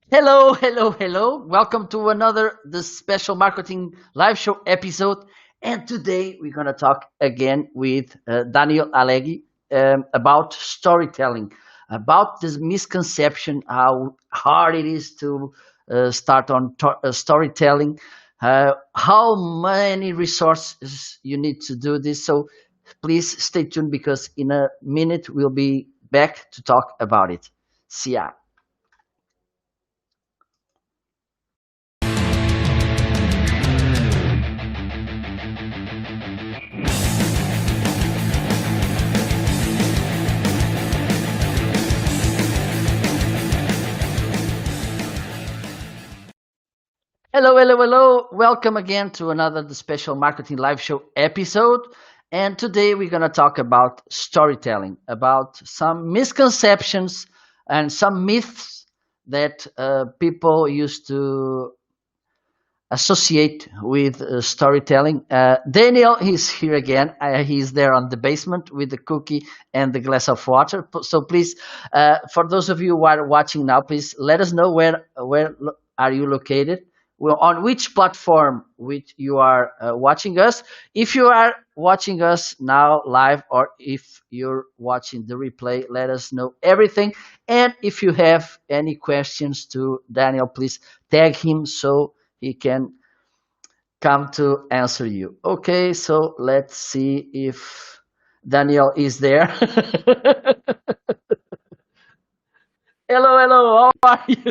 Hello, hello, hello. Welcome to another The Special Marketing Live Show episode. And today we're going to talk again with Daniel Alegi about storytelling, about this misconception, how hard it is to start on storytelling, how many resources you need to do this. So please stay tuned because in a minute we'll be back to talk about it. See ya. Hello, hello, hello. Welcome again to another The Special Marketing Live Show episode. And today we're going to talk about storytelling, about some misconceptions and some myths that people used to associate with storytelling. Daniel is here again. He's there on the basement with the cookie and the glass of water. So please, for those of you who are watching now, please let us know where are you located. Well, on which platform which you are watching us. If you are watching us now live or if you're watching the replay, let us know everything. And if you have any questions to Daniel, please tag him so he can come to answer you. Okay, so let's see if Daniel is there. Hello, hello, how are you?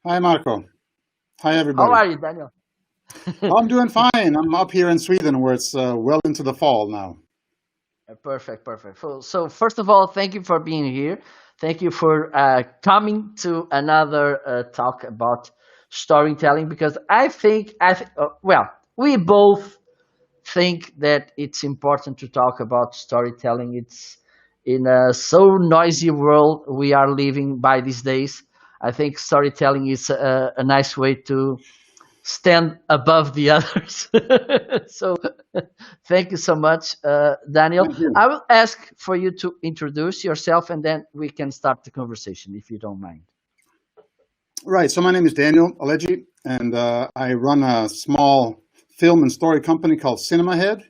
Hi, Marco. Hi, everybody. How are you, Daniel? I'm doing fine. I'm up here in Sweden where it's well into the fall now. Perfect, perfect. So first of all, thank you for being here. Thank you for coming to another talk about storytelling because we both think that it's important to talk about storytelling. It's in a so noisy world we are living by these days. I think storytelling is a nice way to stand above the others. So thank you so much, Daniel. I will ask for you to introduce yourself and then we can start the conversation if you don't mind. Right. So my name is Daniel Alegi and I run a small film and story company called CinemaHead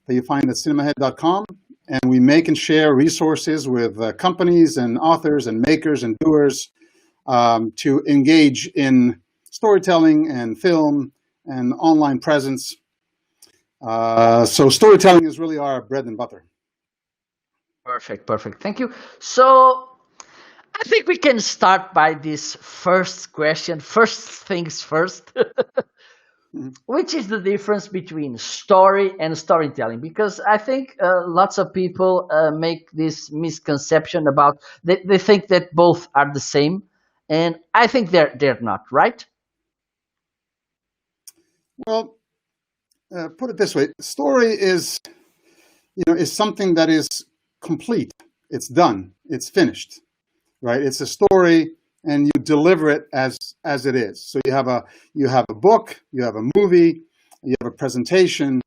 that you find at cinemahead.com. And we make and share resources with companies and authors and makers and doers to engage in storytelling and film and online presence. So storytelling is really our bread and butter. Perfect, perfect. Thank you. So I think we can start by this first question. First things first. Which is the difference between story and storytelling? Because I think lots of people make this misconception about, they think that both are the same. And I think they're not, right? Well, put it this way: story is something that is complete. It's done. It's finished, right? It's a story, and you deliver it as it is. So you have a book, you have a movie, you have a presentation,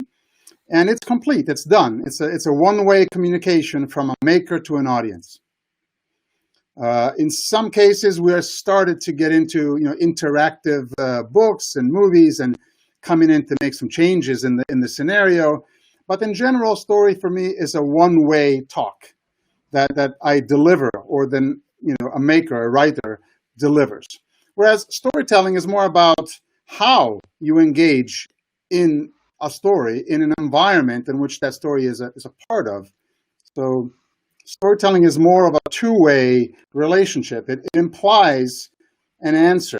and it's complete. It's done. It's a one-way communication from a maker to an audience. In some cases, we are started to get into interactive books and movies and coming in to make some changes in the scenario. But in general, story for me is a one-way talk that I deliver, or then a maker, a writer delivers. Whereas storytelling is more about how you engage in a story in an environment in which that story is a part of. So storytelling is more of a two-way relationship. It implies an answer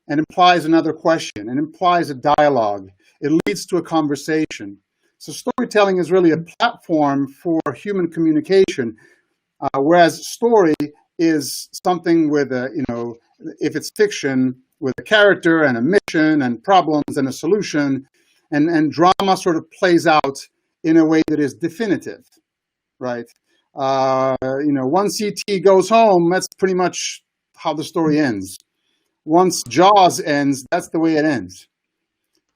and implies another question and implies a dialogue. It leads to a conversation. So storytelling is really a platform for human communication, whereas story is something with a, if it's fiction, with a character and a mission and problems and a solution, and drama sort of plays out in a way that is definitive, right? Once ET goes home, that's pretty much how the story ends. Once Jaws ends, that's the way it ends.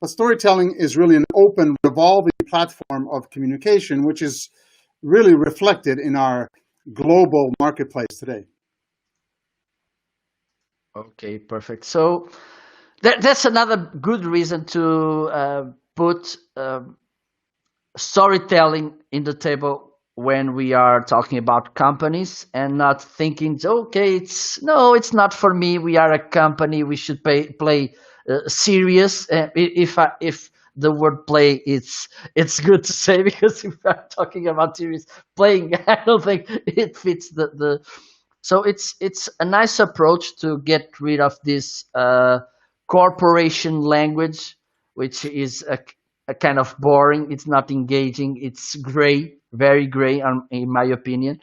But storytelling is really an open, revolving platform of communication, which is really reflected in our global marketplace today. Okay, perfect. So that's another good reason to put storytelling in the table when we are talking about companies, and not thinking, okay, it's not for me. We are a company. We should play serious. If the word play, it's good to say, because if we're talking about serious playing, I don't think it fits the. So it's a nice approach to get rid of this corporation language, which is a kind of boring. It's not engaging. It's gray, very gray, in my opinion.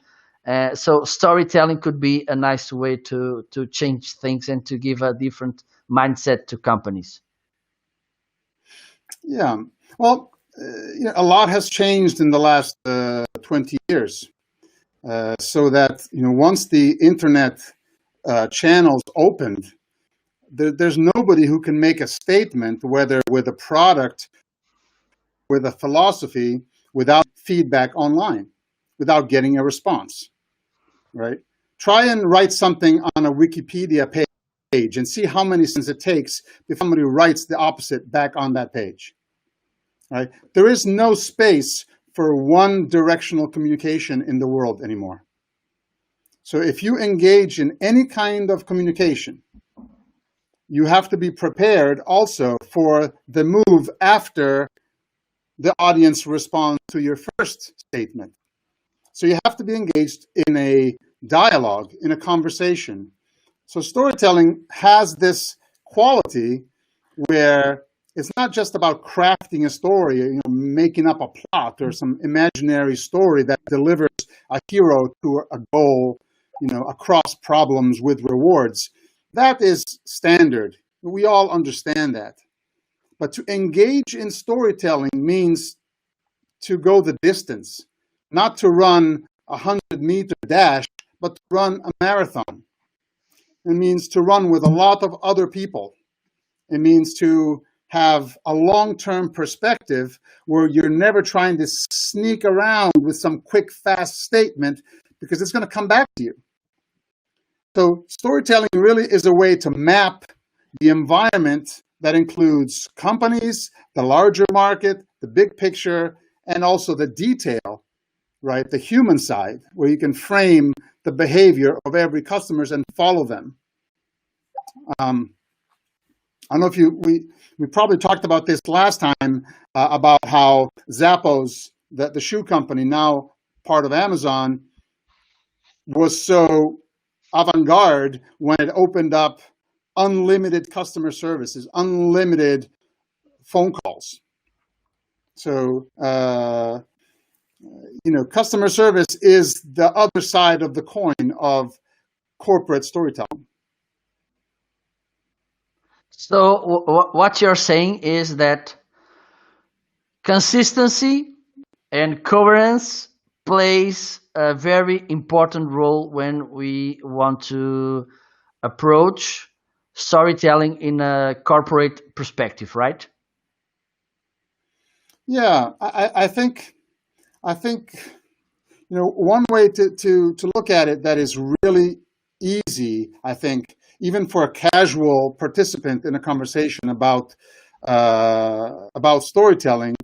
So storytelling could be a nice way to change things and to give a different mindset to companies. Yeah. Well, a lot has changed in the last 20 years. So that, once the internet channels opened, there's nobody who can make a statement, whether with a product, with a philosophy, without feedback online, without getting a response, right? Try and write something on a Wikipedia page and see how many seconds it takes if somebody writes the opposite back on that page, right? There is no space for one directional communication in the world anymore. So if you engage in any kind of communication, you have to be prepared also for the move after the audience responds to your first statement. So you have to be engaged in a dialogue, in a conversation. So storytelling has this quality where it's not just about crafting a story, making up a plot or some imaginary story that delivers a hero to a goal, across problems with rewards. That is standard. We all understand that. But to engage in storytelling means to go the distance, not to run a 100-meter dash, but to run a marathon. It means to run with a lot of other people. It means to have a long-term perspective where you're never trying to sneak around with some quick, fast statement, because it's going to come back to you. So storytelling really is a way to map the environment that includes companies, the larger market, the big picture, and also the detail, right? The human side, where you can frame the behavior of every customer and follow them. I don't know if we probably talked about this last time, about how Zappos, the shoe company, now part of Amazon, was so avant-garde when it opened up unlimited customer services, unlimited phone calls. So, customer service is the other side of the coin of corporate storytelling. So what you're saying is that consistency and coherence plays a very important role when we want to approach storytelling in a corporate perspective, right? Yeah, I think one way to look at it that is really easy, I think, even for a casual participant in a conversation about storytelling,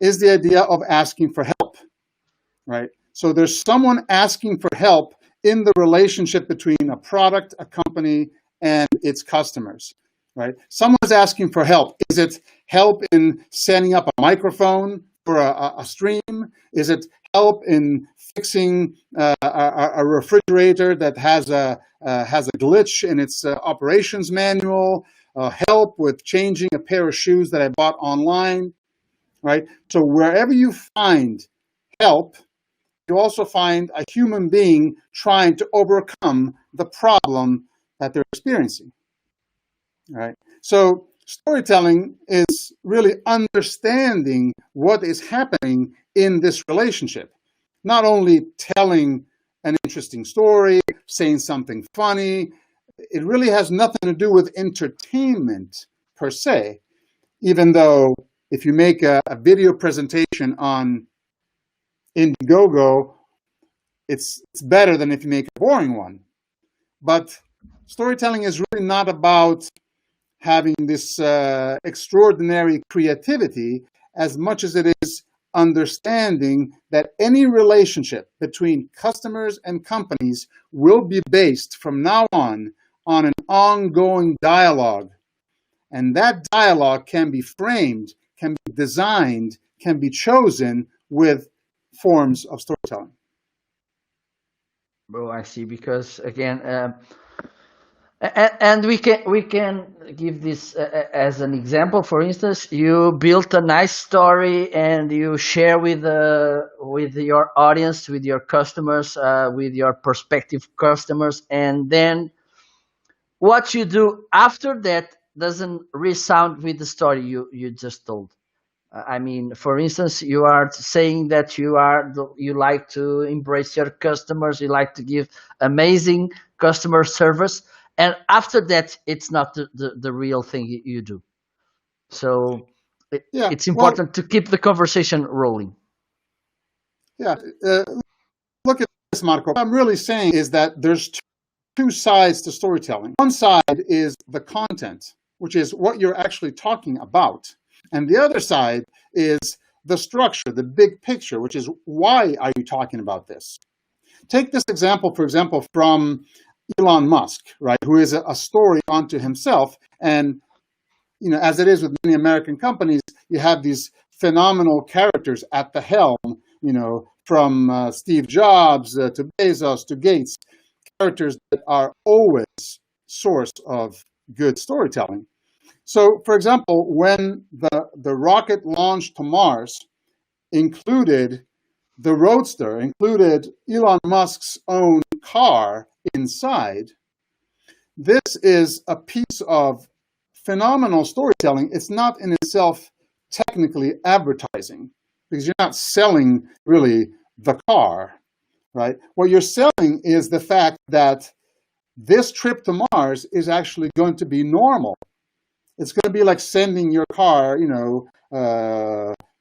is the idea of asking for help, right? So there's someone asking for help, in the relationship between a product, a company, and its customers. right? Someone's asking for help. Is it help in setting up a microphone for a stream? Is it help in fixing a refrigerator that has a glitch in its operations manual? Help with changing a pair of shoes that I bought online, right? So wherever you find help, you also find a human being trying to overcome the problem that they're experiencing. Right? So storytelling is really understanding what is happening in this relationship. Not only telling an interesting story, saying something funny, it really has nothing to do with entertainment per se, even though if you make a video presentation on Indiegogo, it's better than if you make a boring one. But storytelling is really not about having this extraordinary creativity as much as it is understanding that any relationship between customers and companies will be based from now on an ongoing dialogue. And that dialogue can be framed, can be designed, can be chosen with forms of storytelling. Oh, I see. Because again, and we can give this as an example. For instance, you built a nice story and you share with your audience, with your customers, with your prospective customers, and then what you do after that doesn't resound with the story you just told. I mean, for instance, you are saying that you like to embrace your customers, you like to give amazing customer service, and after that, it's not the real thing you do. So Yeah, it's well, important to keep the conversation rolling. yeah. Look at this, Marco. What I'm really saying is that there's two sides to storytelling. One side is the content, which is what you're actually talking about. And the other side is the structure, the big picture, which is why are you talking about this? Take this example, for example, from Elon Musk, right, who is a story unto himself. And, as it is with many American companies, you have these phenomenal characters at the helm, from Steve Jobs to Bezos to Gates, characters that are always source of good storytelling. So, for example, when the rocket launched to Mars included the Roadster, included Elon Musk's own car inside, this is a piece of phenomenal storytelling. It's not in itself technically advertising because you're not selling really the car, right? What you're selling is the fact that this trip to Mars is actually going to be normal. It's going to be like sending your car,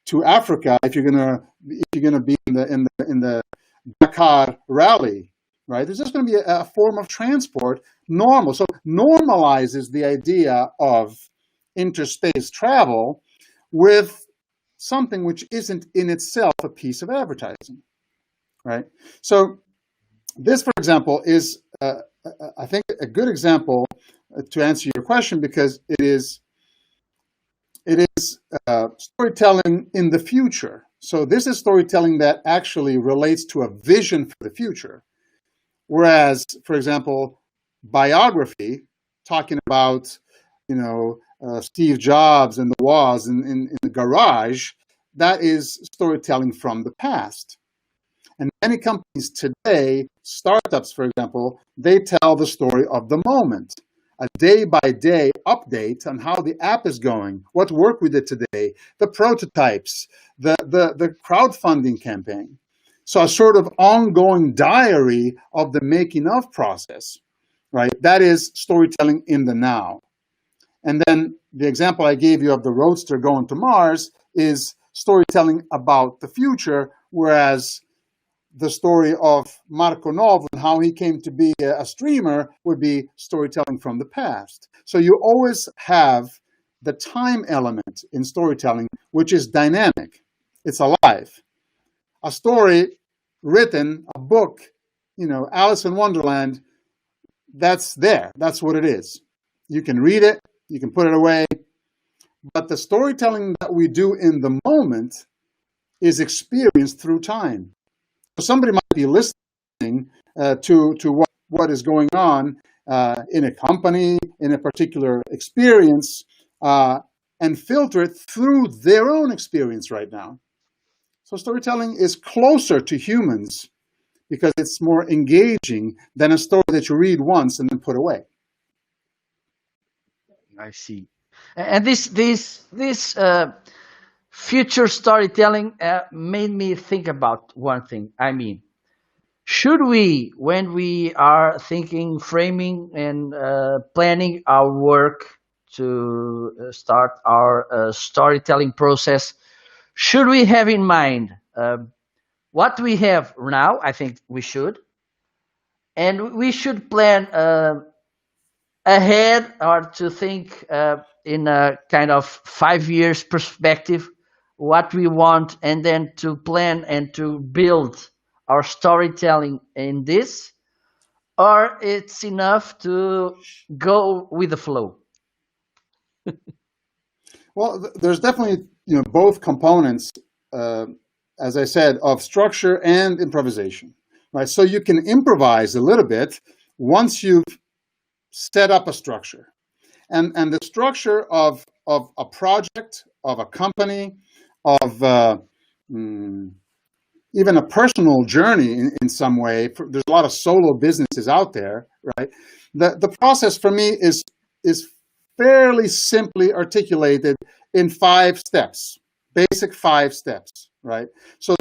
to Africa if you're gonna be in the Dakar rally, right? There's just going to be a form of transport normal. So normalizes the idea of interspace travel with something which isn't in itself a piece of advertising, right? So this, for example, is I think a good example to answer your question because it is storytelling in the future. So this is storytelling that actually relates to a vision for the future. Whereas, for example, biography, talking about, Steve Jobs and the Woz in the garage, that is storytelling from the past. And many companies today, startups, for example, they tell the story of the moment. A day-by-day update on how the app is going, what work we did today, the prototypes, the crowdfunding campaign. So a sort of ongoing diary of the making of process, right? That is storytelling in the now. And then the example I gave you of the Roadster going to Mars is storytelling about the future, whereas the story of Marco Novo and how he came to be a streamer would be storytelling from the past. So you always have the time element in storytelling, which is dynamic. It's alive. A story written, a book, Alice in Wonderland, that's there. That's what it is. You can read it, You can put it away. But the storytelling that we do in the moment is experienced through time. So somebody might be listening to what is going on in a company, in a particular experience, and filter it through their own experience right now. So storytelling is closer to humans because it's more engaging than a story that you read once and then put away. I see. And this future storytelling made me think about one thing. I mean, should we, when we are thinking, framing, and planning our work to start our storytelling process, should we have in mind what we have now? I think we should, and we should plan ahead, or to think in a kind of 5 years perspective what we want, and then to plan and to build our storytelling in this, or it's enough to go with the flow. Well, there's definitely both components, as I said, of structure and improvisation, right? So you can improvise a little bit once you've set up a structure, and the structure of a project, of a company, of even a personal journey in some way. There's a lot of solo businesses out there, right? The process for me is fairly simply articulated in 5 steps, basic 5 steps, right? So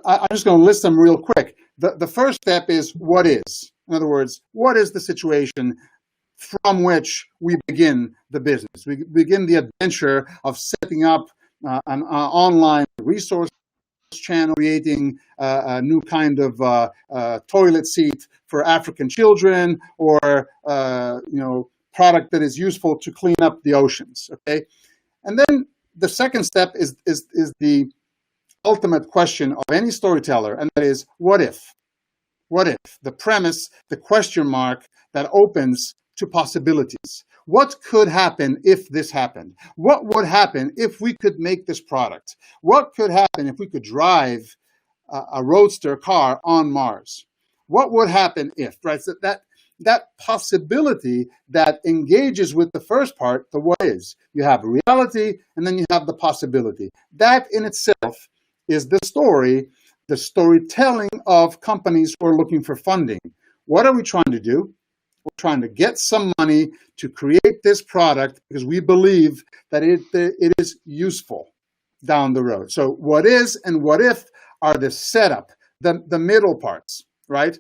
I'm just going to list them real quick. The first step is what is. In other words, what is the situation from which we begin the business? We begin the adventure of setting up an online resource channel, creating a new kind of toilet seat for African children, or product that is useful to clean up the oceans. Okay, and then the second step is the ultimate question of any storyteller, and that is what if. What if? The premise, the question mark that opens to possibilities. What could happen if this happened? What would happen if we could make this product? What could happen if we could drive a roadster car on Mars? What would happen if, right? So that possibility that engages with the first part, the what is. You have reality, and then you have the possibility. That in itself is the story, the storytelling of companies who are looking for funding. What are we trying to do? We're trying to get some money to create this product because we believe that it is useful down the road. So what is and what if are the setup, the middle parts, right?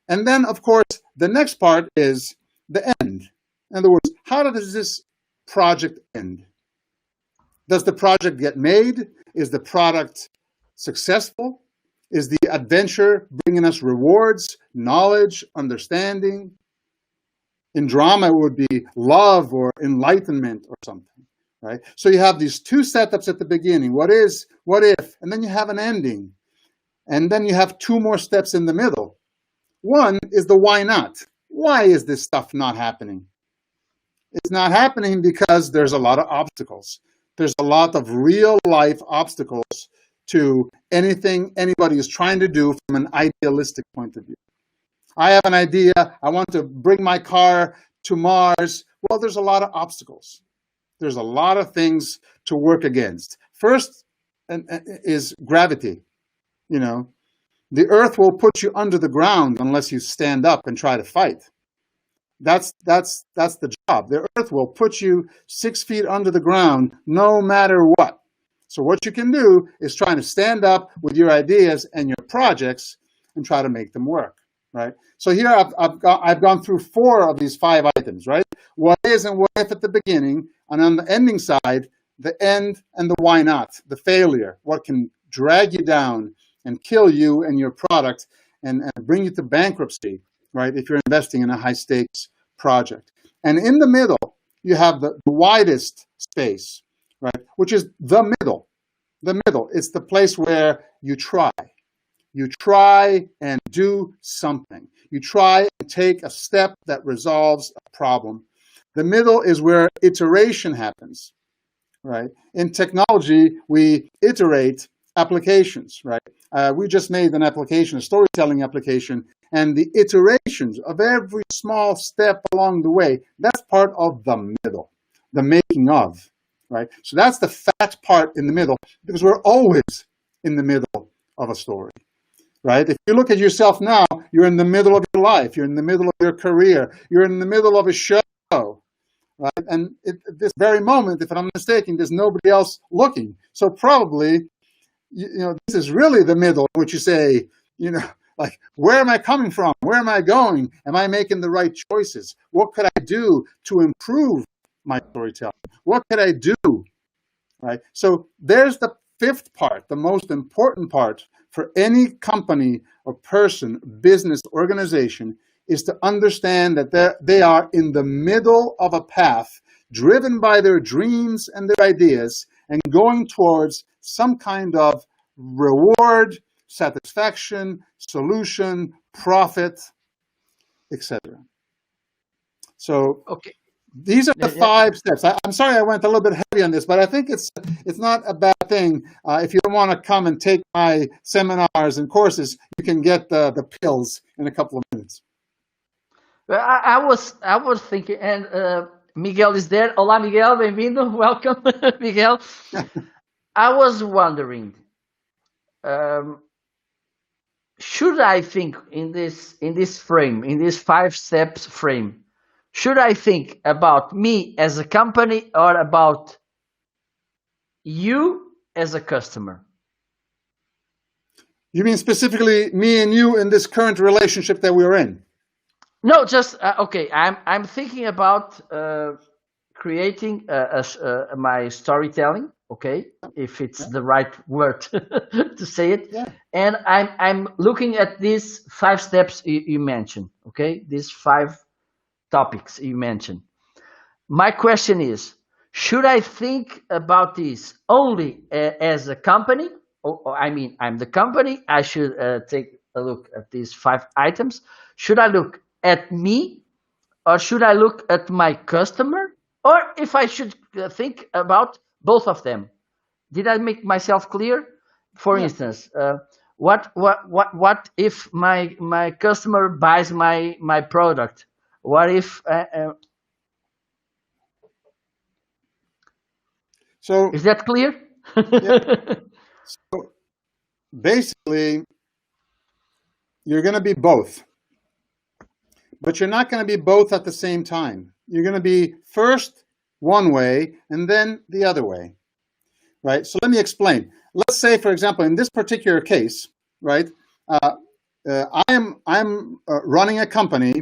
And then, of course, the next part is the end. In other words, how does this project end? Does the project get made? Is the product successful? Is the adventure bringing us rewards, knowledge, understanding? In drama, it would be love or enlightenment or something, right? So you have these 2 setups at the beginning. What is, what if, and then you have an ending. And then you have 2 more steps in the middle. One is the why not. Why is this stuff not happening? It's not happening because there's a lot of obstacles. There's a lot of real life obstacles to anything anybody is trying to do from an idealistic point of view. I have an idea. I want to bring my car to Mars. Well, there's a lot of obstacles. There's a lot of things to work against. First is gravity. The earth will put you under the ground unless you stand up and try to fight. That's the job. The earth will put you 6 feet under the ground no matter what. So what you can do is try to stand up with your ideas and your projects and try to make them work. Right. So here I've gone through 4 of these 5 items, right? What is and what if at the beginning, and on the ending side, the end and the why not, the failure, what can drag you down and kill you and your product and bring you to bankruptcy, right? If you're investing in a high stakes project. And in the middle, you have the widest space, right? Which is the middle. The middle. It's the place where you try. You try and do something. You try and take a step that resolves a problem. The middle is where iteration happens, right? In technology, we iterate applications, right? We just made an application, a storytelling application, and the iterations of every small step along the way, that's part of the middle, the making of, right? So that's the fat part in the middle, because we're always in the middle of a story, right? If you look at yourself now, you're in the middle of your life, you're in the middle of your career, you're in the middle of a show, right? And at this very moment, if I'm not mistaken, there's nobody else looking. So probably, this is really the middle, which you say, like, where am I coming from? Where am I going? Am I making the right choices? What could I do to improve my storytelling? What could I do, right? So there's the fifth part, the most important part for any company or person, business, organization, is to understand that they are in the middle of a path, driven by their dreams and their ideas, and going towards some kind of reward, satisfaction, solution, profit, etc. So Okay. these are the 5 steps. I'm sorry I went a little bit heavy on this, but I think it's not a bad thing. If you don't want to come and take my seminars and courses, you can get the pills in a couple of minutes. Well, I was thinking, and Miguel is there. Olá, Miguel, bem-vindo. Welcome, Miguel. I was wondering, should I think in this frame, in this 5 steps frame, should I think about me as a company or about you as a customer? You mean specifically me and you in this current relationship that we're in? No, just okay. I'm thinking about creating my storytelling. Okay, if it's the right word to say it. Yeah. And I'm looking at these 5 steps you mentioned. Okay, these 5 topics you mentioned. My question is, should I think about this only as a company? I mean, I'm the company. I should take a look at these 5 items. Should I look at me, or should I look at my customer, or if I should think about both of them? Did I make myself clear? For instance, what if my customer buys my product? What if? So is that clear? Yeah. So basically, you're going to be both. But you're not going to be both at the same time. You're going to be first one way and then the other way, right? So let me explain. Let's say, for example, in this particular case, right, I'm running a company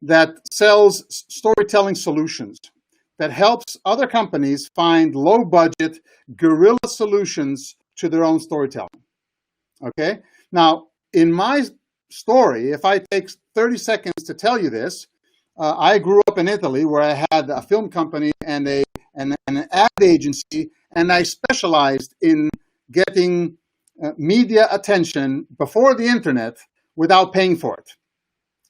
that sells storytelling solutions that helps other companies find low-budget guerrilla solutions to their own storytelling. Okay? Now, in my story, if I take 30 seconds to tell you this, I grew up in Italy where I had a film company and an ad agency, and I specialized in getting media attention before the internet without paying for it,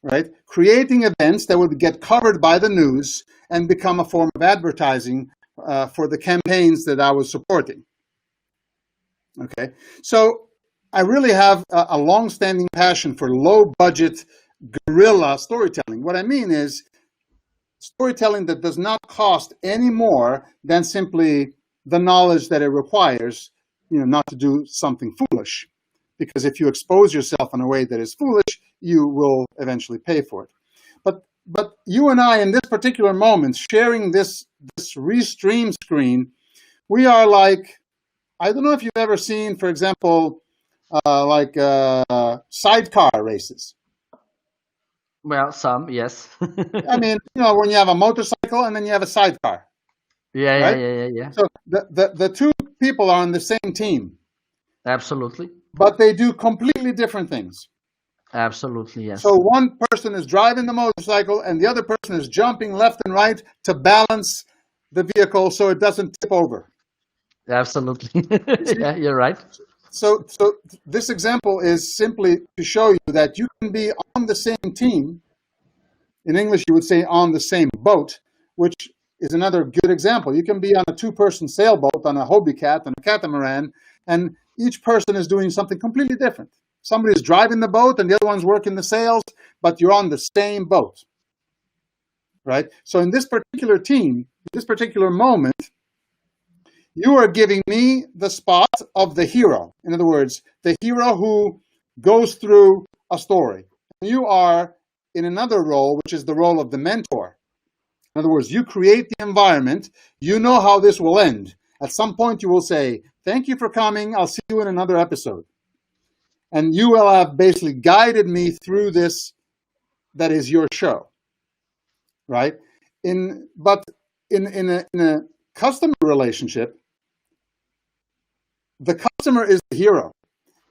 right? Creating events that would get covered by the news and become a form of advertising for the campaigns that I was supporting. Okay, so I really have a long-standing passion for low-budget guerrilla storytelling. What I mean is storytelling that does not cost any more than simply the knowledge that it requires, not to do something foolish. Because if you expose yourself in a way that is foolish, you will eventually pay for it. But you and I, in this particular moment, sharing this restream screen, we are like, I don't know if you've ever seen, for example, sidecar races. Well, some, yes. I mean, when you have a motorcycle and then you have a sidecar. Yeah, right? Yeah. So the two people are on the same team. Absolutely. But they do completely different things. Absolutely, yes. So one person is driving the motorcycle and the other person is jumping left and right to balance the vehicle so it doesn't tip over. Absolutely. Yeah, you're right. So this example is simply to show you that you can be on the same team. In English, you would say on the same boat which is another good example. You can be on a two-person sailboat, on a Hobie Cat, on a catamaran, and each person is doing something completely different. Somebody's driving the boat and the other one's working the sails, but you're on the same boat, right? So in this particular team, this particular moment, you are giving me the spot of the hero. In other words, the hero who goes through a story. You are in another role, which is the role of the mentor. In other words, you create the environment. You know how this will end. At some point, you will say, thank you for coming. I'll see you in another episode. And you will have basically guided me through this that is your show, right? But in a customer relationship, the customer is the hero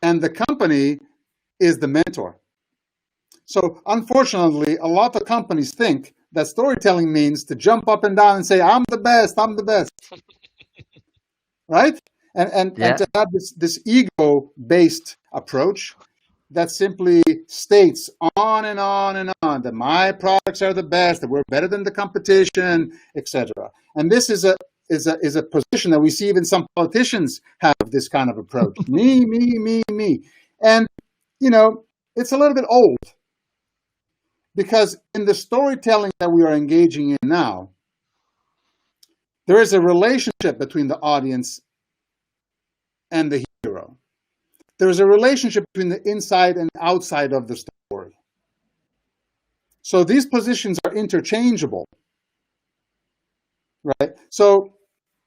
and the company is the mentor. So unfortunately, a lot of companies think that storytelling means to jump up and down and say, I'm the best, I'm the best. Right? And to have this ego-based approach that simply states on and on and on that my products are the best, that we're better than the competition, etc. And this is a position that we see even some politicians have this kind of approach. Me, me, me, me. And, you know, it's a little bit old. Because in the storytelling that we are engaging in now, there is a relationship between the audience and the hero. There is a relationship between the inside and outside of the story. So these positions are interchangeable, right? So,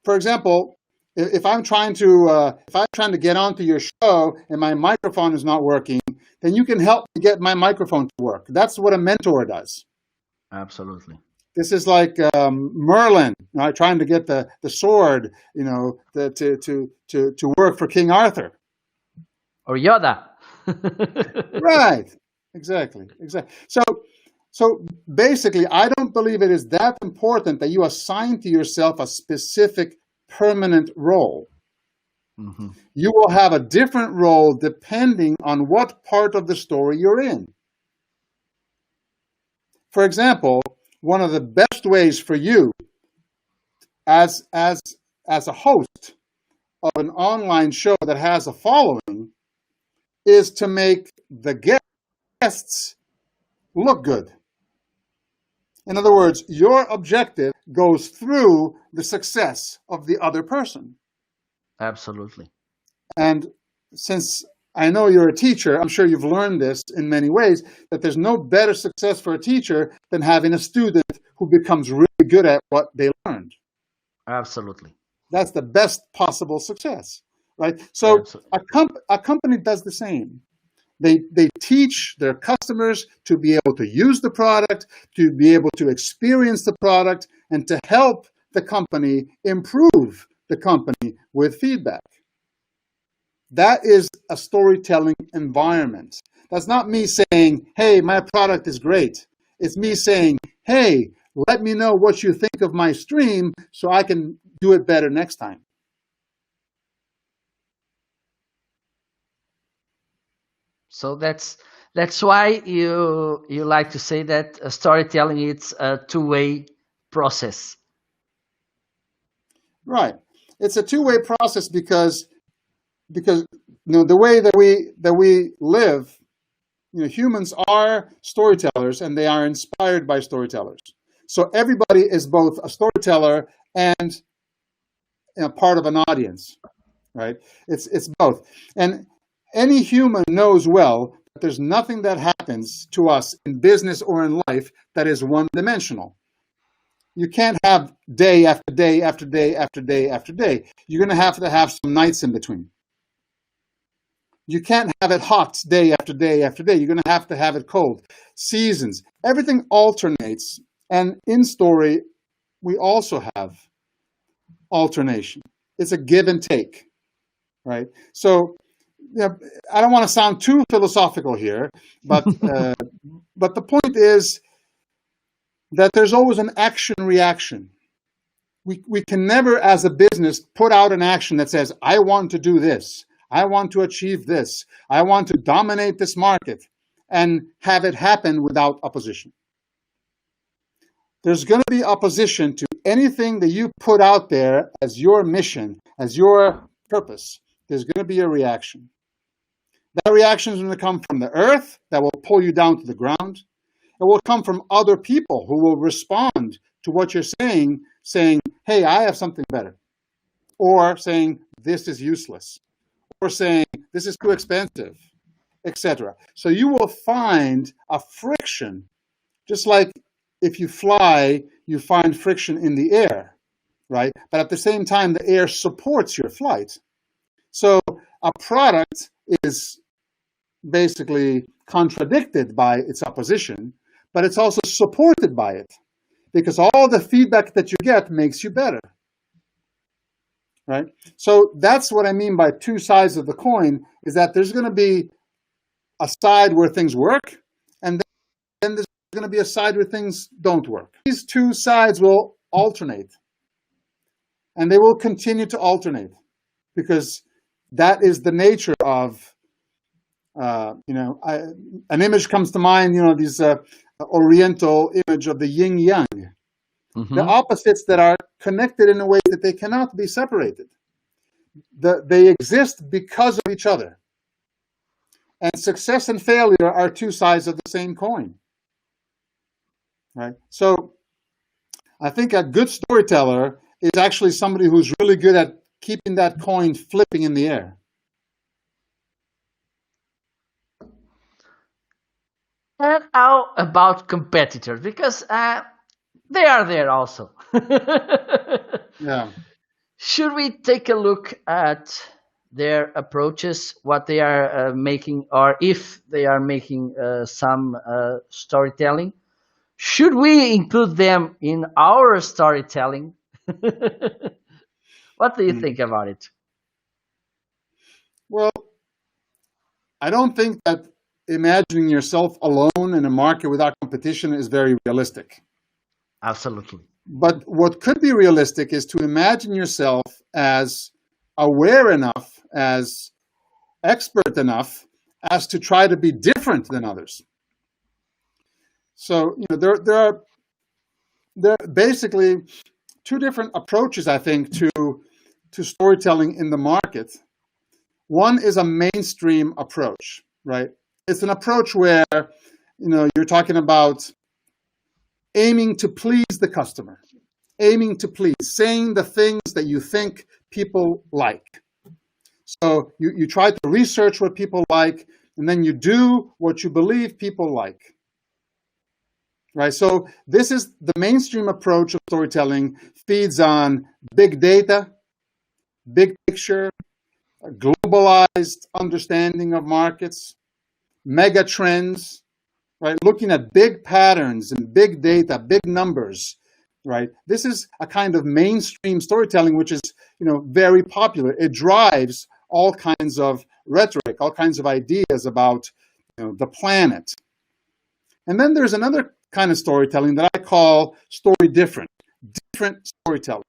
for example, if I'm trying to get onto your show and my microphone is not working, then you can help me get my microphone to work. That's what a mentor does. Absolutely. This is like Merlin, right, trying to get the sword, you know, to work for King Arthur. Or Yoda. Right. Exactly. So basically, I don't believe it is that important that you assign to yourself a specific permanent role. Mm-hmm. You will have a different role depending on what part of the story you're in. For example, one of the best ways for you as a host of an online show that has a following is to make the guests look good. In other words, your objective goes through the success of the other person. Absolutely. And since I know you're a teacher, I'm sure you've learned this in many ways, that there's no better success for a teacher than having a student who becomes really good at what they learned. Absolutely. That's the best possible success, right? So a company does the same. They teach their customers to be able to use the product, to be able to experience the product, and to help the company improve the company with feedback. That is a storytelling environment. That's not me saying, hey, my product is great. It's me saying, hey, let me know what you think of my stream so I can do it better next time. So that's why you like to say that storytelling it's a two-way process. Right. It's a two-way process because you know the way that we live, you know, humans are storytellers and they are inspired by storytellers. So everybody is both a storyteller and, you know, part of an audience, right? It's both. And any human knows well that there's nothing that happens to us in business or in life that is one-dimensional. You can't have day after day after day after day after day. You're going to have some nights in between. You can't have it hot day after day after day. You're going to have it cold. Seasons. Everything alternates. And in story, we also have alternation. It's a give and take, right? So, you know, I don't want to sound too philosophical here, but but the point is that there's always an action-reaction. We can never, as a business, put out an action that says, I want to do this. I want to achieve this. I want to dominate this market and have it happen without opposition. there's going to be opposition to anything that you put out there as your mission, as your purpose. There's going to be a reaction. That reaction is going to come from the earth that will pull you down to the ground. It will come from other people who will respond to what you're saying, hey, I have something better. Or saying, this is useless. Or saying, this is too expensive, etc. So you will find a friction, just like if you fly, you find friction in the air, right? But at the same time, the air supports your flight. So a product is basically contradicted by its opposition, but it's also supported by it, because all the feedback that you get makes you better, right? So that's what I mean by two sides of the coin, is that there's going to be a side where things work, and then there's going to be a side where things don't work. These two sides will alternate, and they will continue to alternate, because that is the nature of, an image comes to mind, this Oriental image of the yin yang, the opposites that are connected in a way that they cannot be separated. They exist because of each other. And success and failure are two sides of the same coin, right? So I think a good storyteller is actually somebody who's really good at keeping that coin flipping in the air. And how about competitors? Because they are there also. Yeah. Should we take a look at their approaches, what they are making, or if they are making some storytelling? Should we include them in our storytelling? What do you think about it? Well, I don't think that imagining yourself alone in a market without competition is very realistic. Absolutely. But what could be realistic is to imagine yourself as aware enough, as expert enough, as to try to be different than others. So, there are basically two different approaches, I think, to storytelling in the market. One is a mainstream approach, right? It's an approach where, you're talking about aiming to please the customer, aiming to please, saying the things that you think people like. So you try to research what people like, and then you do what you believe people like, right? So this is the mainstream approach of storytelling, feeds on big data, big picture, a globalized understanding of markets, mega trends, right? Looking at big patterns and big data, big numbers, right? This is a kind of mainstream storytelling, which is, very popular. It drives all kinds of rhetoric, all kinds of ideas about, the planet. And then there's another kind of storytelling that I call different storytelling.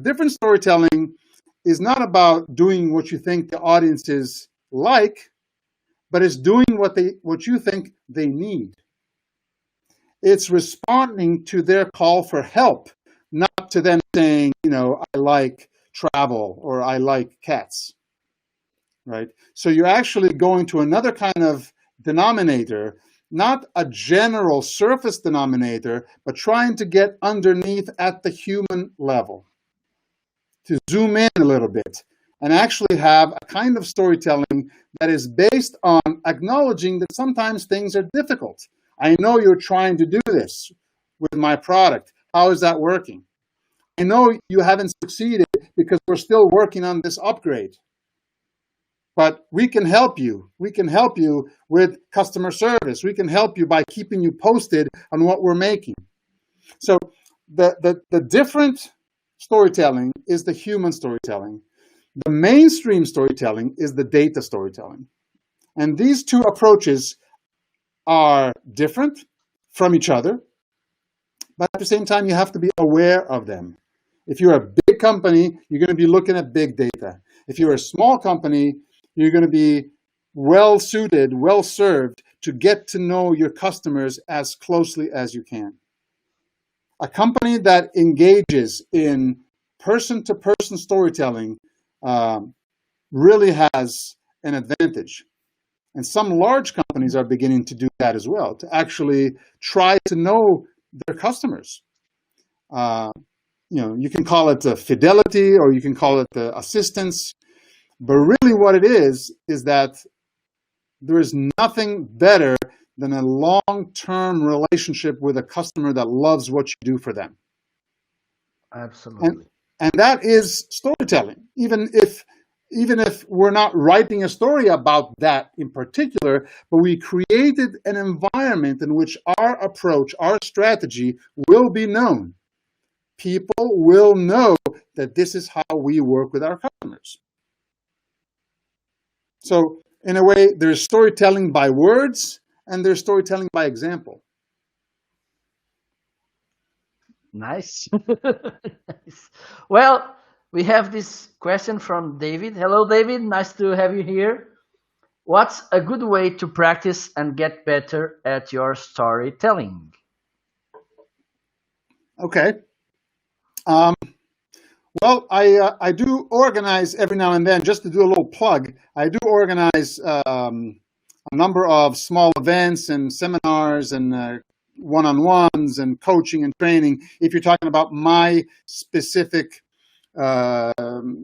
Different storytelling is not about doing what you think the audiences like, but it's doing what you think they need. It's responding to their call for help, not to them saying, I like travel or I like cats, right? So you're actually going to another kind of denominator, not a general surface denominator, but trying to get underneath at the human level, to zoom in a little bit and actually have a kind of storytelling that is based on acknowledging that sometimes things are difficult. I know you're trying to do this with my product. How is that working? I know you haven't succeeded because we're still working on this upgrade. But we can help you. We can help you with customer service. We can help you by keeping you posted on what we're making. So the different storytelling is the human storytelling. The mainstream storytelling is the data storytelling. And these two approaches are different from each other, but at the same time, you have to be aware of them. If you're a big company, you're going to be looking at big data. If you're a small company, you're going to be well-suited, well-served to get to know your customers as closely as you can. A company that engages in person-to-person storytelling really has an advantage. And some large companies are beginning to do that as well, to actually try to know their customers. You can call it fidelity, or you can call it assistance. But really what it is that there is nothing better than a long-term relationship with a customer that loves what you do for them. Absolutely. And that is storytelling. Even if we're not writing a story about that in particular, but we created an environment in which our approach, our strategy will be known. People will know that this is how we work with our customers. So in a way, there's storytelling by words and there's storytelling by example. Nice. Nice. Well, we have this question from David. Hello, David. Nice to have you here. What's a good way to practice and get better at your storytelling? Okay. Well, I do organize every now and then, just to do a little plug. I do organize a number of small events and seminars and one-on-ones and coaching and training, if you're talking about my specific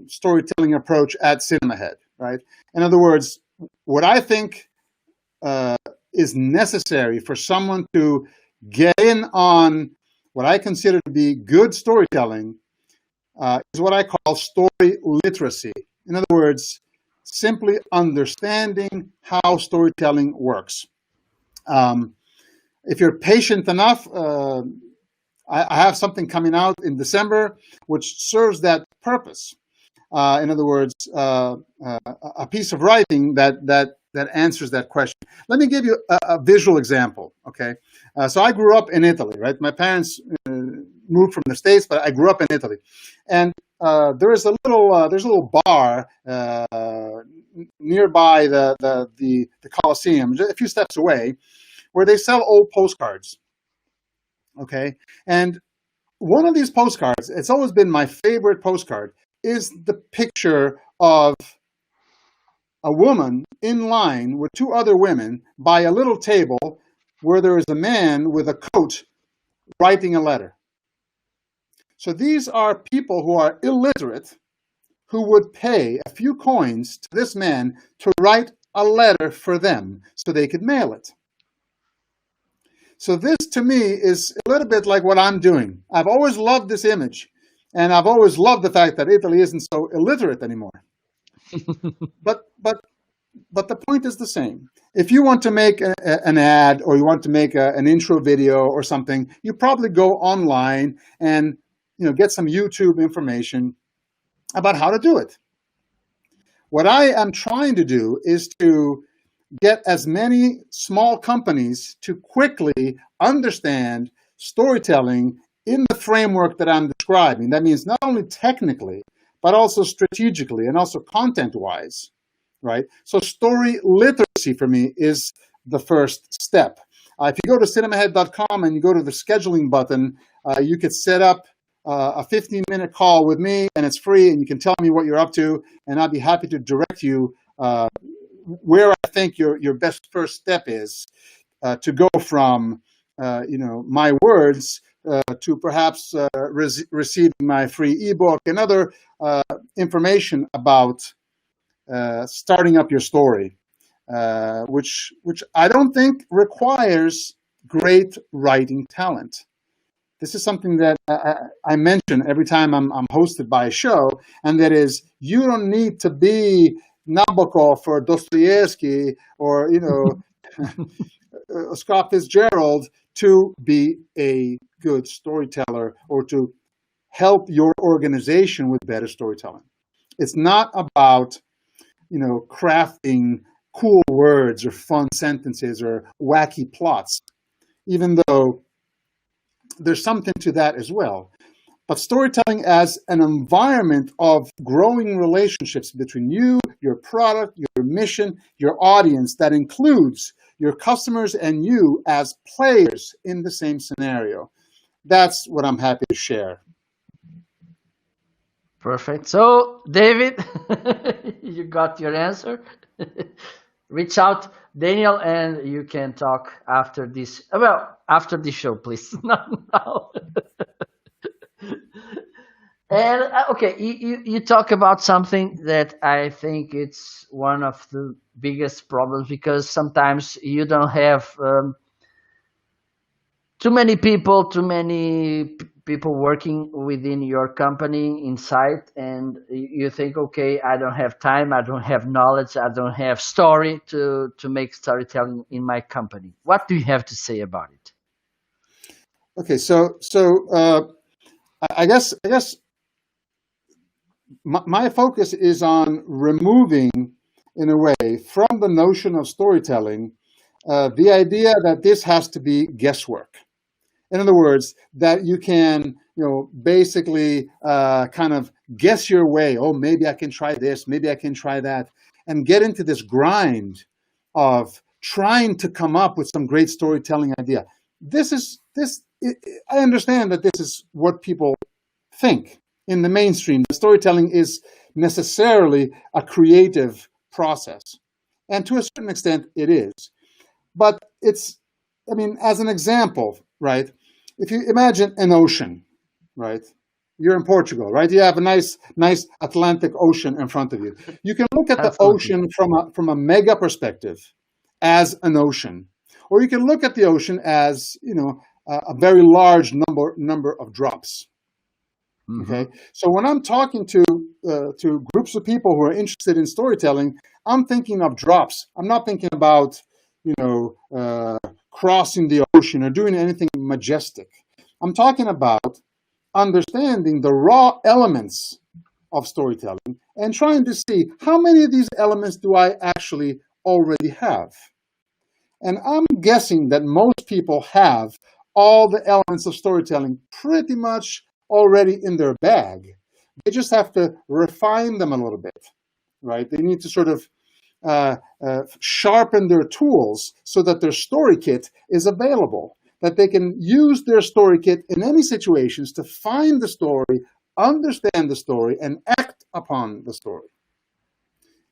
storytelling approach at CinemaHead, right? In other words, what I think is necessary for someone to get in on what I consider to be good storytelling is what I call story literacy. In other words, simply understanding how storytelling works. If you're patient enough, I have something coming out in December which serves that purpose. In other words, a piece of writing that answers that question. Let me give you a visual example. Okay, so I grew up in Italy, right? My parents moved from the States, but I grew up in Italy, and there's a little bar nearby the Colosseum, just a few steps away, where they sell old postcards. Okay, and one of these postcards, it's always been my favorite postcard, is the picture of a woman in line with two other women by a little table where there is a man with a coat writing a letter. So these are people who are illiterate who would pay a few coins to this man to write a letter for them so they could mail it. So this, to me, is a little bit like what I'm doing. I've always loved this image, and I've always loved the fact that Italy isn't so illiterate anymore. But the point is the same. If you want to make an ad, or you want to make an intro video or something, you probably go online and get some YouTube information about how to do it. What I am trying to do is to get as many small companies to quickly understand storytelling in the framework that I'm describing. That means not only technically, but also strategically and also content-wise, right? So story literacy for me is the first step. If you go to cinemahead.com and you go to the scheduling button, you could set up a 15-minute call with me, and it's free, and you can tell me what you're up to, and I'd be happy to direct you where I think your best first step is to go from my words to perhaps receiving my free ebook and other information about starting up your story, which I don't think requires great writing talent. This is something that I mention every time I'm hosted by a show, and that is, you don't need to be Nabokov or Dostoevsky or Scott Fitzgerald to be a good storyteller or to help your organization with better storytelling. It's not about crafting cool words or fun sentences or wacky plots, even though there's something to that as well. But storytelling as an environment of growing relationships between you, your product, your mission, your audience, that includes your customers and you as players in the same scenario. That's what I'm happy to share. Perfect. So, David, you got your answer. Reach out, Daniel, and you can talk after this. Well, after the show, please. Not now. And okay, you talk about something that I think it's one of the biggest problems because sometimes you don't have too many people, people working within your company inside, and you think, okay, I don't have time, I don't have knowledge, I don't have story to make storytelling in my company. What do you have to say about it? Okay, I guess my focus is on removing, in a way, from the notion of storytelling, the idea that this has to be guesswork. In other words, that you can, basically kind of guess your way. Oh, maybe I can try this, maybe I can try that, and get into this grind of trying to come up with some great storytelling idea. I understand that this is what people think in the mainstream. The storytelling is necessarily a creative process. And to a certain extent, it is. But as an example, right? If you imagine an ocean, right? You're in Portugal, right? You have a nice Atlantic Ocean in front of you. You can look at the Absolutely. ocean from a mega perspective as an ocean, or you can look at the ocean as, a very large number of drops. Okay, so when I'm talking to groups of people who are interested in storytelling, I'm thinking of drops. I'm not thinking about crossing the ocean or doing anything majestic. I'm talking about understanding the raw elements of storytelling and trying to see how many of these elements do I actually already have. And I'm guessing that most people have all the elements of storytelling pretty much already in their bag. They just have to refine them a little bit, right? They need to sort of sharpen their tools so that their story kit is available, that they can use their story kit in any situations to find the story, understand the story, and act upon the story.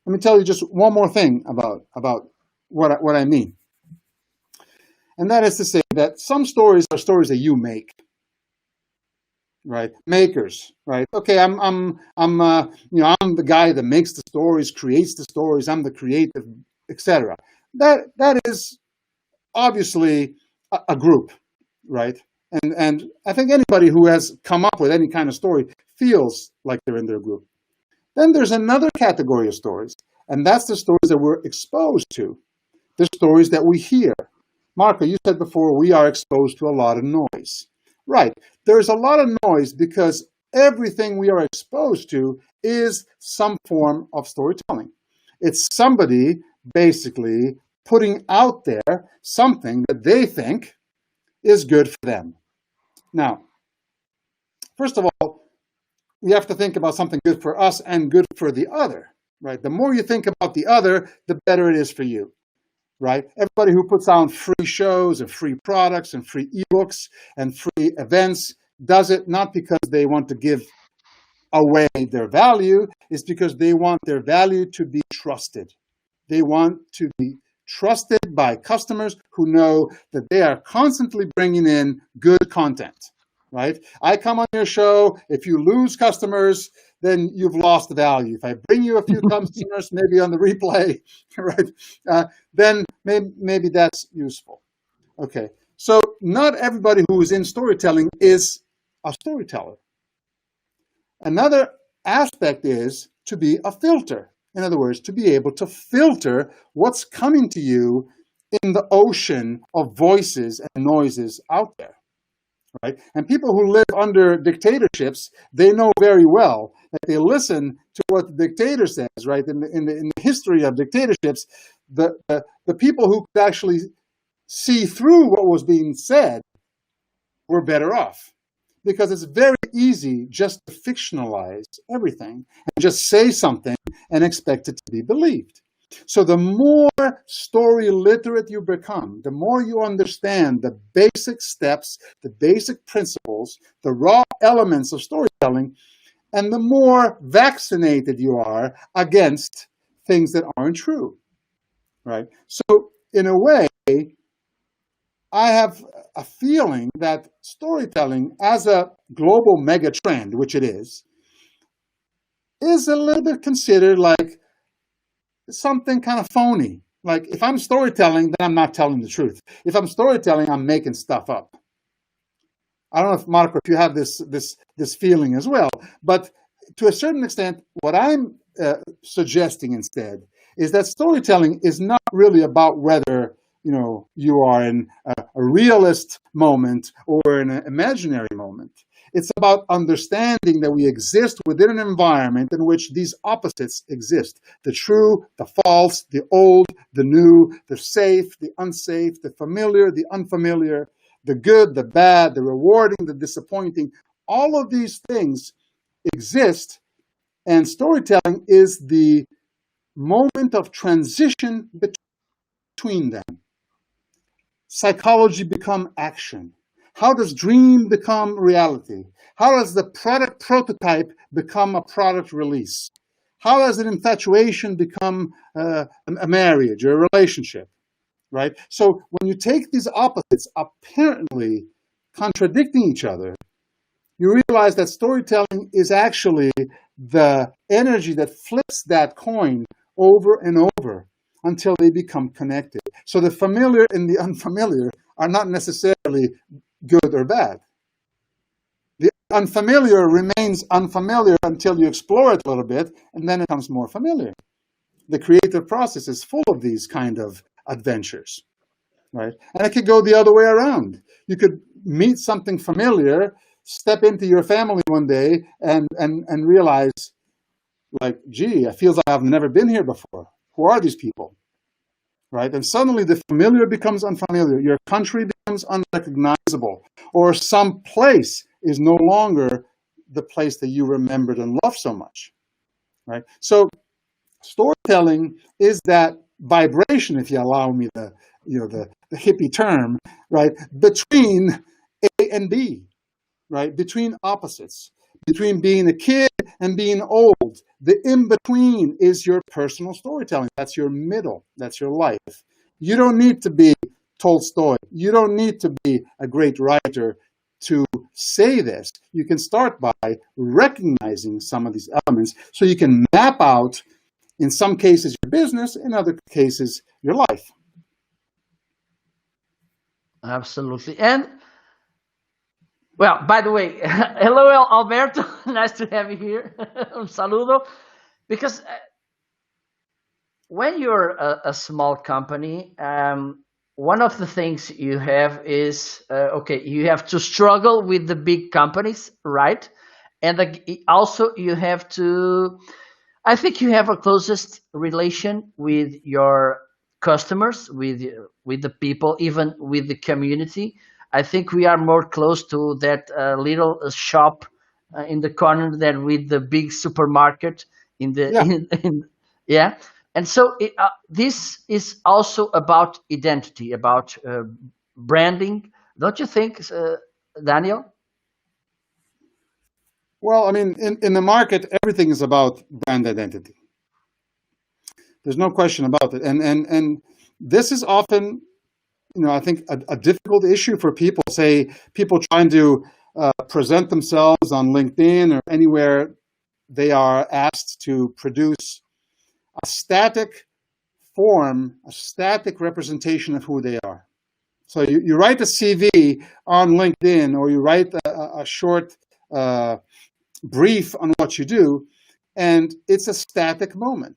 Let me tell you just one more thing about what I mean. And that is to say that some stories are stories that you make. Right, makers. Right. Okay, I'm the guy that makes the stories, creates the stories. I'm the creative, etc. That is obviously a group, right? And I think anybody who has come up with any kind of story feels like they're in their group. Then there's another category of stories, and that's the stories that we're exposed to, the stories that we hear. Marco, you said before we are exposed to a lot of noise. Right. There's a lot of noise because everything we are exposed to is some form of storytelling. It's somebody basically putting out there something that they think is good for them. Now, first of all, we have to think about something good for us and good for the other, right? The more you think about the other, the better it is for you. Right? Everybody who puts out free shows and free products and free ebooks and free events does it not because they want to give away their value, it's because they want their value to be trusted. They want to be trusted by customers who know that they are constantly bringing in good content. Right? I come on your show, if you lose customers, then you've lost the value. If I bring you a few customers, maybe on the replay, right, then maybe that's useful. Okay, so not everybody who is in storytelling is a storyteller. Another aspect is to be a filter. In other words, to be able to filter what's coming to you in the ocean of voices and noises out there. Right? And people who live under dictatorships, they know very well that they listen to what the dictator says, right? In the history of dictatorships, the people who could actually see through what was being said were better off. Because it's very easy just to fictionalize everything and just say something and expect it to be believed. So the more story literate you become, the more you understand the basic steps, the basic principles, the raw elements of storytelling, and the more vaccinated you are against things that aren't true, right? So in a way, I have a feeling that storytelling as a global mega trend, which it is a little bit considered like something kind of phony. Like if I'm storytelling, then I'm not telling the truth. If I'm storytelling, I'm making stuff up. I don't know if Marco, if you have this feeling as well, but to a certain extent, what I'm suggesting instead is that storytelling is not really about whether you are in a realist moment or in an imaginary moment. It's about understanding that we exist within an environment in which these opposites exist. The true, the false, the old, the new, the safe, the unsafe, the familiar, the unfamiliar, the good, the bad, the rewarding, the disappointing. All of these things exist, and storytelling is the moment of transition between them. Psychology become action. How does dream become reality? How does the product prototype become a product release? How does an infatuation become a marriage or a relationship, right? So when you take these opposites apparently contradicting each other, you realize that storytelling is actually the energy that flips that coin over and over until they become connected. So the familiar and the unfamiliar are not necessarily good or bad. The unfamiliar remains unfamiliar until you explore it a little bit, and then it becomes more familiar. The creative process is full of these kind of adventures, right? And it could go the other way around. You could meet something familiar, step into your family one day, and realize, like, gee, it feels like I've never been here before. Who are these people? Right? And suddenly the familiar becomes unfamiliar. Your country becomes unrecognizable. Or some place is no longer the place that you remembered and loved so much. Right? So storytelling is that vibration, if you allow me the hippie term, right, between A and B, right, between opposites, between being a kid and being old. The in-between is your personal storytelling. That's your middle. That's your life. You don't need to be Tolstoy. You don't need to be a great writer to say this. You can start by recognizing some of these elements so you can map out, in some cases, your business, in other cases, your life. Absolutely. And well, by the way, hello, Alberto. Nice to have you here. Un saludo. Because when you're a small company, one of the things you have is, okay, you have to struggle with the big companies, right? And also you have to, I think you have a closest relation with your customers, with the people, even with the community. I think we are more close to that little shop in the corner than with the big supermarket in the Yeah. yeah. And so this is also about identity, about branding, don't you think, Daniel? Well, I mean, in the market, everything is about brand identity. There's no question about it. And this is often, I think a difficult issue for people, say people trying to present themselves on LinkedIn or anywhere they are asked to produce a static form, a static representation of who they are. So you write a CV on LinkedIn, or you write a short brief on what you do, and it's a static moment.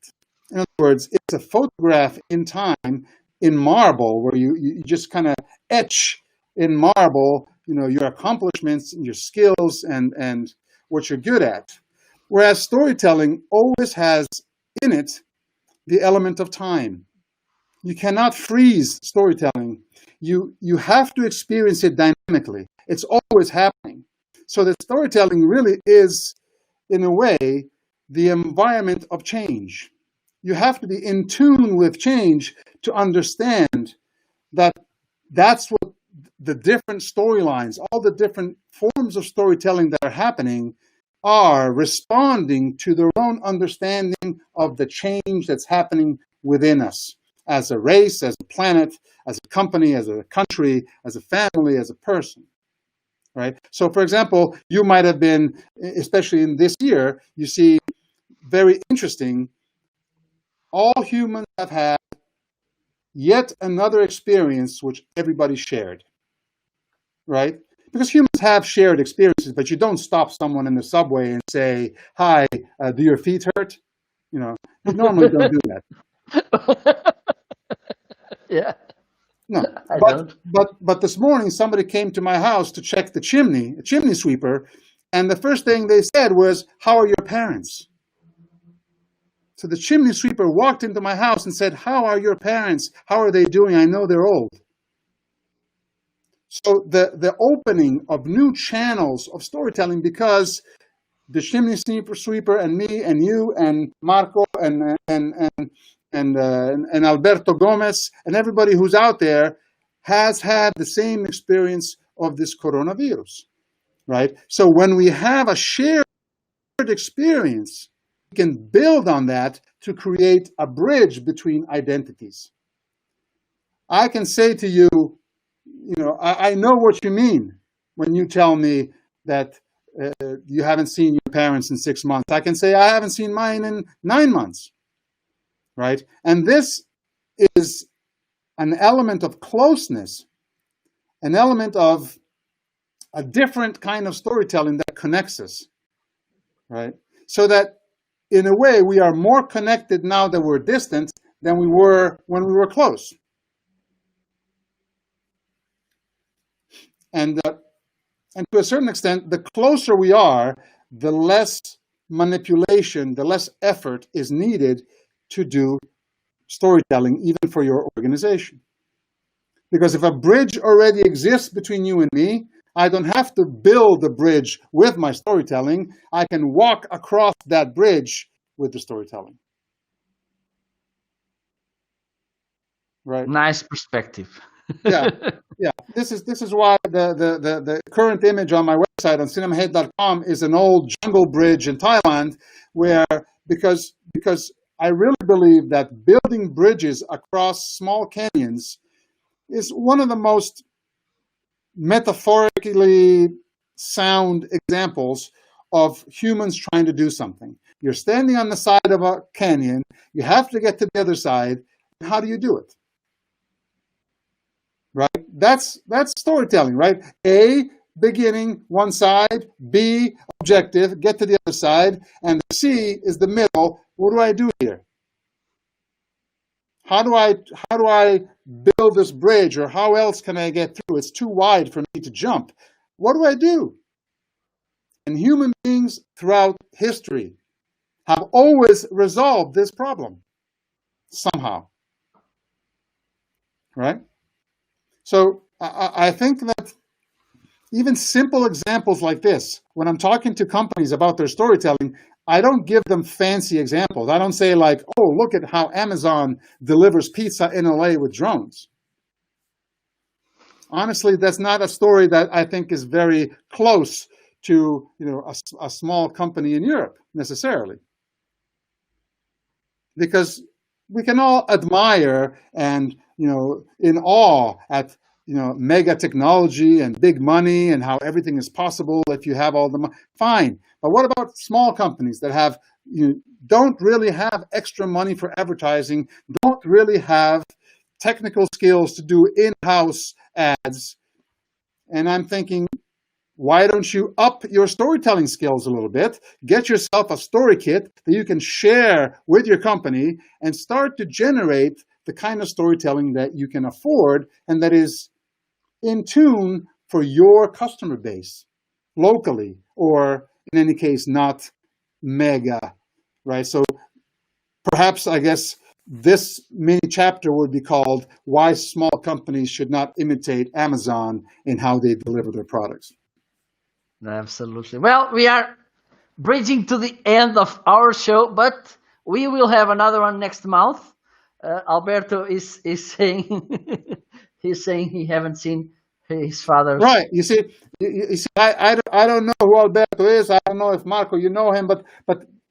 In other words, it's a photograph in time, in marble, where you just kind of etch in marble, your accomplishments and your skills and what you're good at. Whereas storytelling always has in it the element of time. You cannot freeze storytelling. You have to experience it dynamically. It's always happening. So the storytelling really is, in a way, the environment of change. you have to be in tune with change to understand that that's what the different storylines, all the different forms of storytelling that are happening are responding to their own understanding of the change that's happening within us as a race, as a planet, as a company, as a country, as a family, as a person. Right? So, for example, you might have been, especially in this year, you see, very interesting, all humans have had yet another experience which everybody shared, right? Because humans have shared experiences, but you don't stop someone in the subway and say, "Hi, do your feet hurt?" You normally don't do that. Yeah. No, I don't. but this morning somebody came to my house to check the chimney, a chimney sweeper, and the first thing they said was, "How are your parents?" So the chimney sweeper walked into my house and said, "How are your parents? How are they doing? I know they're old." So the opening of new channels of storytelling, because the chimney sweeper and me and you and Marco and Alberto Gomez and everybody who's out there has had the same experience of this coronavirus, right? So when we have a shared experience, we can build on that to create a bridge between identities. I can say to you, I know what you mean when you tell me that you haven't seen your parents in 6 months. I can say I haven't seen mine in 9 months, right? And this is an element of closeness, an element of a different kind of storytelling that connects us, right? So that in a way we are more connected now that we're distant than we were when we were close. And to a certain extent, the closer we are, the less manipulation, the less effort is needed to do storytelling, even for your organization. Because if a bridge already exists between you and me, I don't have to build the bridge with my storytelling. I can walk across that bridge with the storytelling. Right? Nice perspective. Yeah. This is why the current image on my website on cinemahead.com is an old jungle bridge in Thailand, because I really believe that building bridges across small canyons is one of the most metaphorically sound examples of humans trying to do something. You're standing on the side of a canyon, you have to get to the other side. How do you do it? Right? That's storytelling, right? A, beginning, one side. B, objective, get to the other side. And C is the middle. What do I do here? How do I build this bridge, or how else can I get through? It's too wide for me to jump. What do I do? And human beings throughout history have always resolved this problem somehow. Right? So I think that even simple examples like this, when I'm talking to companies about their storytelling, I don't give them fancy examples. I don't say like, "Oh, look at how Amazon delivers pizza in LA with drones." Honestly, that's not a story that I think is very close to a small company in Europe necessarily. Because we can all admire and in awe at mega technology and big money and how everything is possible if you have all the money. Fine, but what about small companies that have don't really have extra money for advertising, don't really have technical skills to do in-house ads? And I'm thinking, why don't you up your storytelling skills a little bit? Get yourself a story kit that you can share with your company and start to generate the kind of storytelling that you can afford and that is in tune for your customer base locally, or in any case, not mega, right? So perhaps, I guess, this mini chapter would be called "Why Small Companies Should Not Imitate Amazon in How They Deliver Their Products." Absolutely. Well, we are bridging to the end of our show, but We will have another one next month. Alberto is saying he's saying he haven't seen his father's. Right. You see, I don't know who Alberto is. I don't know if Marco, you know him, but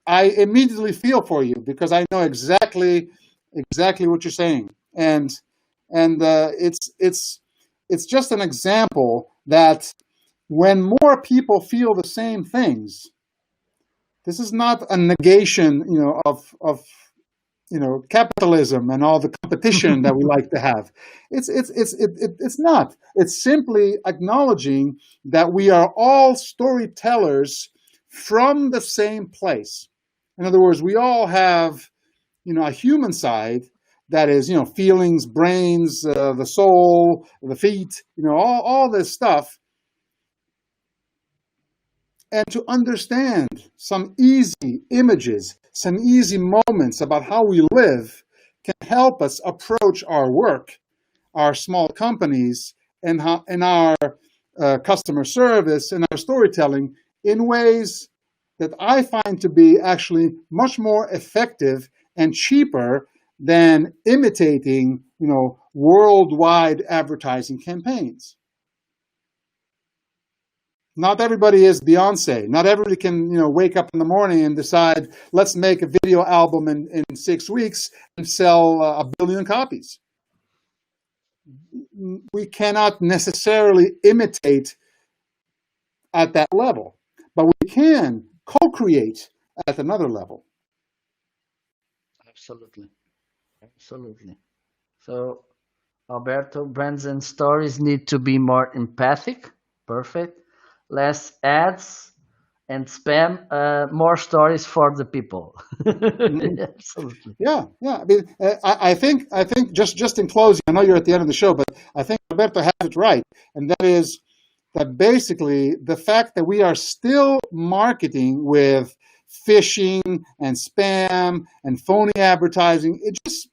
I immediately feel for you because I know exactly what you're saying, and it's just an example that when more people feel the same things, this is not a negation, of capitalism and all the competition that we like to have. It's not. It's simply acknowledging that we are all storytellers from the same place. In other words, we all have, a human side that is, feelings, brains, the soul, the feet, all this stuff. And to understand some easy images, some easy moments about how we live can help us approach our work, our small companies, and our customer service and our storytelling in ways that I find to be actually much more effective and cheaper than imitating, worldwide advertising campaigns. Not everybody is Beyonce. Not everybody can, wake up in the morning and decide, let's make a video album in 6 weeks and sell 1 billion copies. We cannot necessarily imitate at that level, but we can co-create at another level. Absolutely. So, Alberto, brands and stories need to be more empathic. Perfect. Less ads and spam, more stories for the people. Absolutely. Yeah. I mean, I think just in closing, I know you're at the end of the show, but I think Alberto has it right, and that is that basically the fact that we are still marketing with phishing and spam and phony advertising, it just,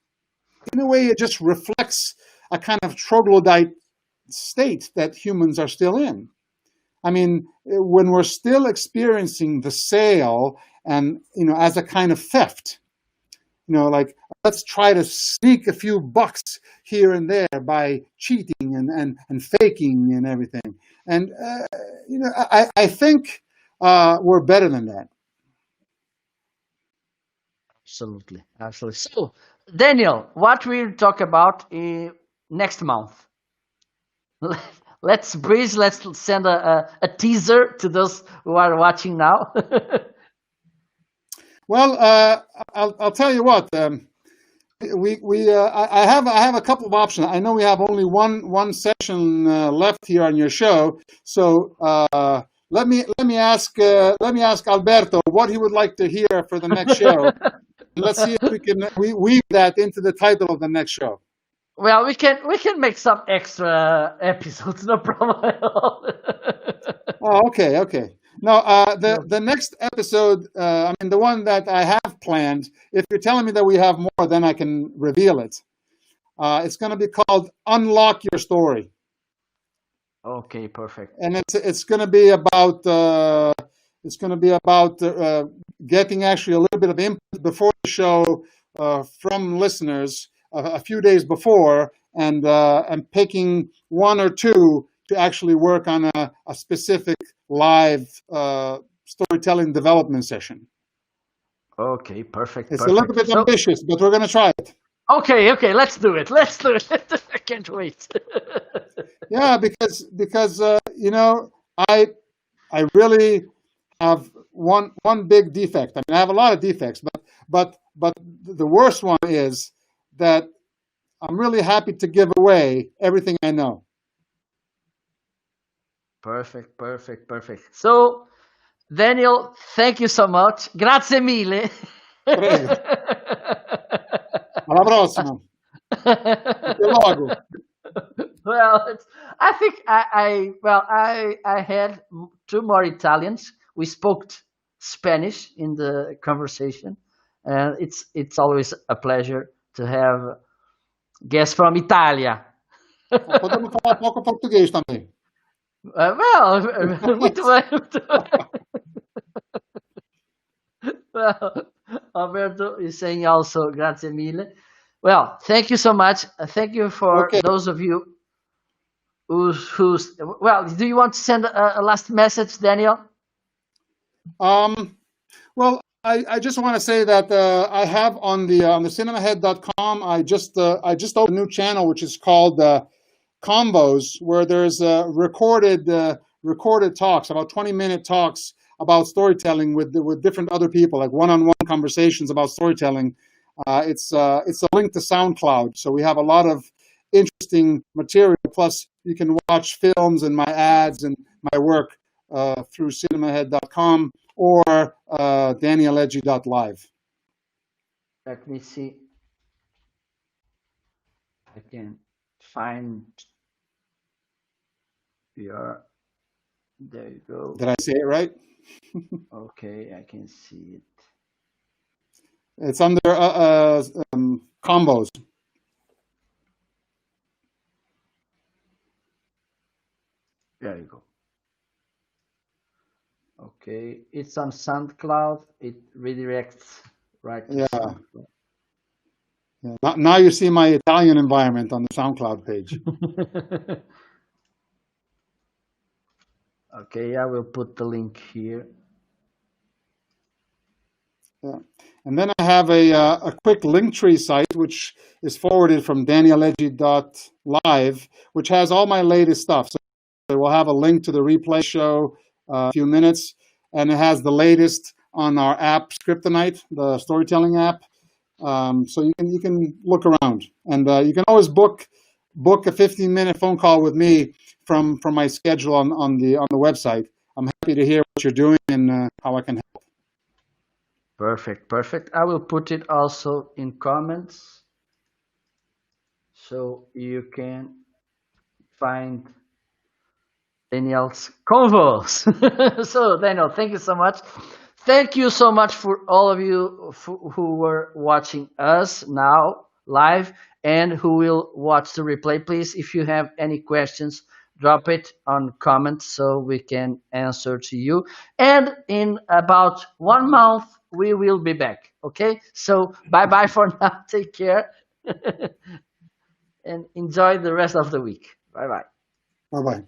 in a way, it just reflects a kind of troglodyte state that humans are still in. I mean, when we're still experiencing the sale and, as a kind of theft, like let's try to sneak a few bucks here and there by cheating and faking and everything. And, I think we're better than that. Absolutely. So, Daniel, what we'll talk about next month? Let's breeze. Let's send a teaser to those who are watching now. Well, I'll tell you what. I have a couple of options. I know we have only one session left here on your show, so let me ask Alberto what he would like to hear for the next show. Let's see if we can weave that into the title of the next show. Well, we can make some extra episodes, no problem at all. Oh, okay. Now, the next episode, the one that I have planned, if you're telling me that we have more, then I can reveal it. It's going to be called Unlock Your Story. Okay, perfect. And it's going to be about getting actually a little bit of input before the show from listeners a few days before, and picking one or two to actually work on a specific live storytelling development session. Okay, perfect. It's a little bit ambitious, but we're going to try it. Okay, let's do it. I can't wait. Yeah, because I really have one big defect. I mean, I have a lot of defects, but the worst one is that I'm really happy to give away everything I know. Perfect. So, Daniel, thank you so much. Grazie mille. Prego. Alla prossima. Well, I think I had two more Italians. We spoke Spanish in the conversation, and it's always a pleasure to have guests from Italia. Potremmo fare poco portoghese também. Muito bem. Well, Alberto is saying also, grazie mille. Well, thank you so much. Thank you for Okay. those of you who's well, do you want to send a last message, Daniel? Um, well, I just want to say that I have on the cinemahead.com. I just opened a new channel which is called Combos, where there's recorded talks, about 20-minute talks about storytelling with different other people, like one-on-one conversations about storytelling. It's a link to SoundCloud, so we have a lot of interesting material. Plus, you can watch films and my ads and my work through cinemahead.com or danielegi.live. Let me see. I can find your. There you go. Did I say it right? Okay, I can see it. It's under combos. There you go. Okay, it's on SoundCloud. It redirects right to Yeah. SoundCloud. Yeah. Now you see my Italian environment on the SoundCloud page. Okay, I will put the link here. Yeah. And then I have a quick Linktree site, which is forwarded from danielegi.live, which has all my latest stuff. So it will have a link to the replay show a few minutes, and it has the latest on our app, Scriptonite, the storytelling app. So you can look around, and you can always book a 15-minute phone call with me from my schedule on the website. I'm happy to hear what you're doing and how I can help. Perfect, perfect. I will put it also in comments so you can find Daniel's convos. So, Daniel, thank you so much. Thank you so much for all of you who were watching us now live and who will watch the replay. Please, if you have any questions, drop it on comments so we can answer to you. And in about 1 month, we will be back. Okay? So, bye bye for now. Take care and enjoy the rest of the week. Bye bye. Bye bye.